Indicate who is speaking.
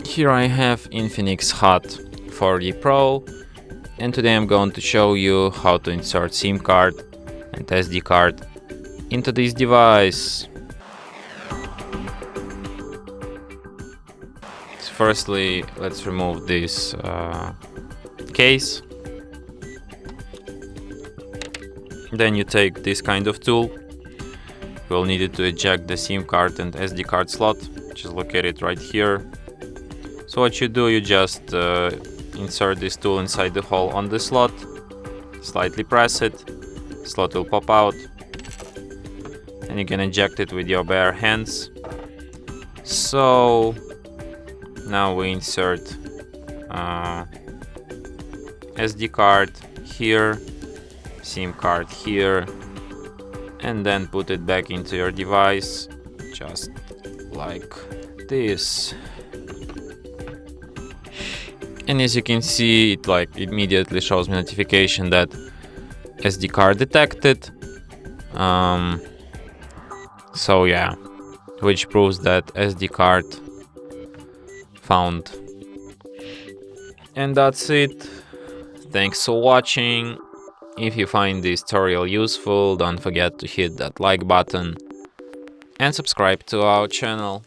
Speaker 1: Here I have INFINIX Hot 40 Pro, and today I'm going to show you how to insert SIM card and SD card into this device. So firstly, let's remove this case. Then you take this kind of tool. You'll need it to eject the SIM card and SD card slot, which is located right here. So what you do, you just insert this tool inside the hole on the slot, slightly press it, slot will pop out, and you can eject it with your bare hands. So now we insert SD card here, SIM card here, and then put it back into your device, just like this. And as you can see, it immediately shows me notification that SD card detected. So yeah, which proves that SD card found. And that's it. Thanks for watching. If you find this tutorial useful, don't forget to hit that like button and subscribe to our channel.